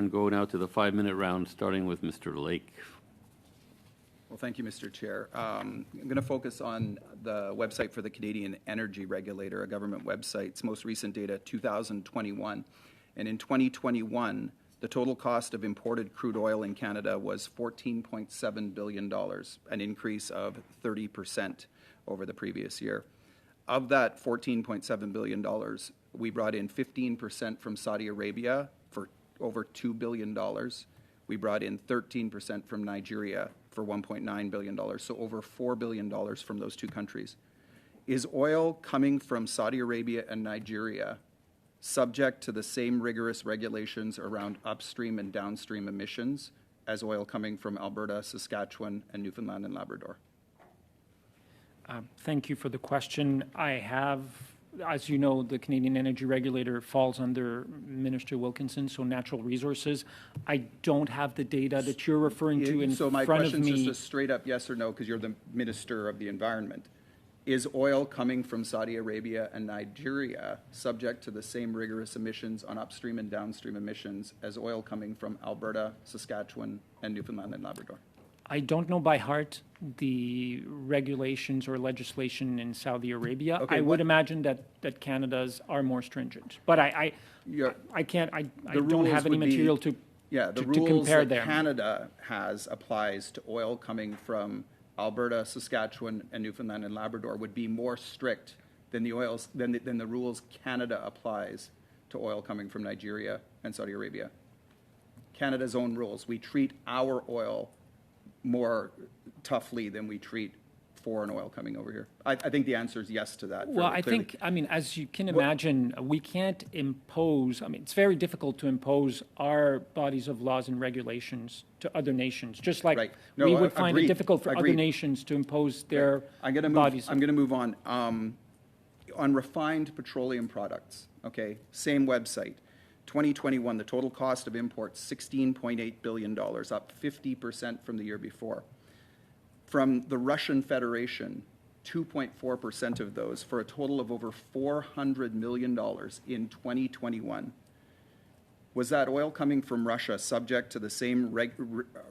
and go now to the 5-minute round, starting with Mr. Lake. Well, thank you, Mr. Chair. I'm going to focus on the website for the Canadian Energy Regulator, a government website. Its most recent data, 2021. And in 2021, the total cost of imported crude oil in Canada was $14.7 billion, an increase of 30% over the previous year. Of that $14.7 billion, we brought in 15% from Saudi Arabia for over $2 billion. We brought in 13% from Nigeria for $1.9 billion, so over $4 billion from those two countries. Is oil coming from Saudi Arabia and Nigeria subject to the same rigorous regulations around upstream and downstream emissions as oil coming from Alberta, Saskatchewan, and Newfoundland and Labrador? Thank you for the question. I have, as you know, the Canadian Energy Regulator falls under Minister Wilkinson, so natural resources. I don't have the data that you're referring to in front of me. So my question is just a straight up yes or no, because you're the Minister of the Environment. Is oil coming from Saudi Arabia and Nigeria subject to the same rigorous emissions on upstream and downstream emissions as oil coming from Alberta, Saskatchewan, and Newfoundland and Labrador? I don't know by heart the regulations or legislation in Saudi Arabia. Okay, I would imagine that Canada's are more stringent, but I don't have any material to the to compare rules that them. Canada has applies to oil coming from Alberta, Saskatchewan, and Newfoundland and Labrador would be more strict than the rules Canada applies to oil coming from Nigeria and Saudi Arabia. Canada's own rules. We treat our oil more toughly than we treat foreign oil coming over here. I think the answer is yes to that. Well, I think, as you can imagine, we can't impose, it's very difficult to impose our bodies of laws and regulations to other nations, just like we would find it difficult for other nations to impose their bodies. I'm going to move on. On refined petroleum products, okay, same website. 2021, the total cost of imports, $16.8 billion, up 50% from the year before. From the Russian Federation, 2.4% of those, for a total of over $400 million in 2021. Was that oil coming from Russia subject to the same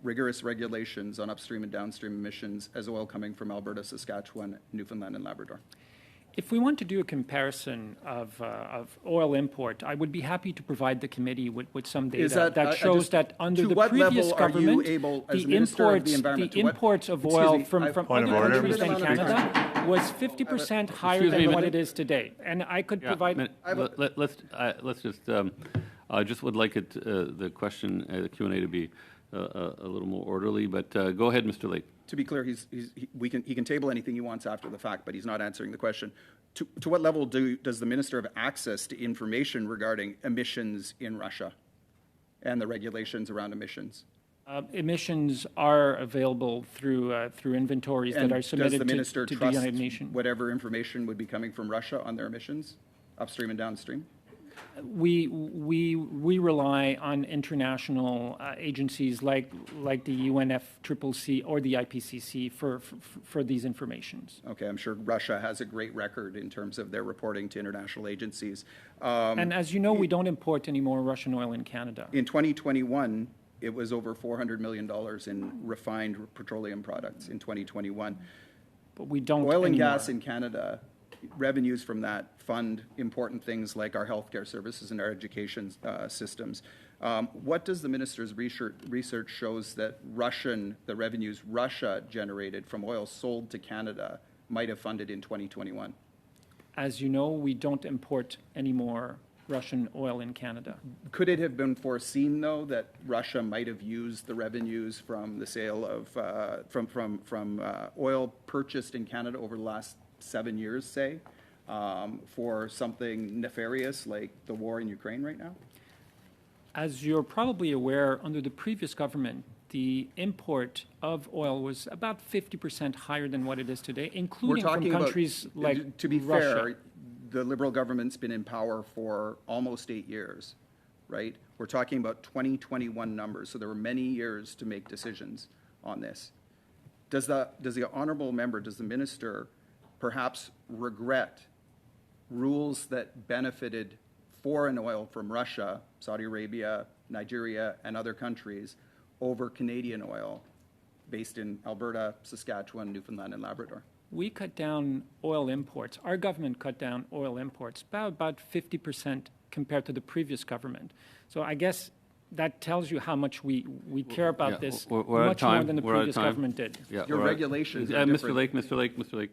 rigorous regulations on upstream and downstream emissions as oil coming from Alberta, Saskatchewan, Newfoundland, and Labrador? If we want to do a comparison of oil import, I would be happy to provide the committee with some data that shows that under the previous government, the imports of oil from other countries than Canada was 50% higher than what it is today. And I could provide... Let's just... I just would like it, the question, the Q&A to be a little more orderly, but go ahead, Mr. Lake. To be clear, he can table anything he wants after the fact, but he's not answering the question. To what level does the minister have access to information regarding emissions in Russia and the regulations around emissions? Emissions are available through inventories that are submitted to the United Nations. Whatever information would be coming from Russia on their emissions, upstream and downstream? We rely on international agencies like the UNFCCC or the IPCC for these informations. Okay, I'm sure Russia has a great record in terms of their reporting to international agencies. And as you know, we don't import any more Russian oil in Canada. In 2021, it was over $400 million in refined petroleum products in 2021. But we don't Oil and anymore. gas in Canada, revenues from that fund important things like our healthcare services and our education systems. What does the minister's research shows that the revenues Russia generated from oil sold to Canada might have funded in 2021? As you know, we don't import any more Russian oil in Canada. Could it have been foreseen, though, that Russia might have used the revenues from the sale of from oil purchased in Canada over the last 7 years, say, for something nefarious like the war in Ukraine right now? As you're probably aware, under the previous government, the import of oil was about 50% higher than what it is today, including from countries like to be Russia. fair, the Liberal government's been in power for almost 8 years, right? We're talking about 2021 numbers, so there were many years to make decisions on this. Does the honourable member, does the minister perhaps regret rules that benefited foreign oil from Russia, Saudi Arabia, Nigeria, and other countries over Canadian oil based in Alberta, Saskatchewan, Newfoundland, and Labrador? We cut down oil imports. Our government cut down oil imports by about 50% compared to the previous government. So I guess that tells you how much we care about this, we're much more than the We're out of previous time. government did. Your regulations are Mr. different. Mr. Lake.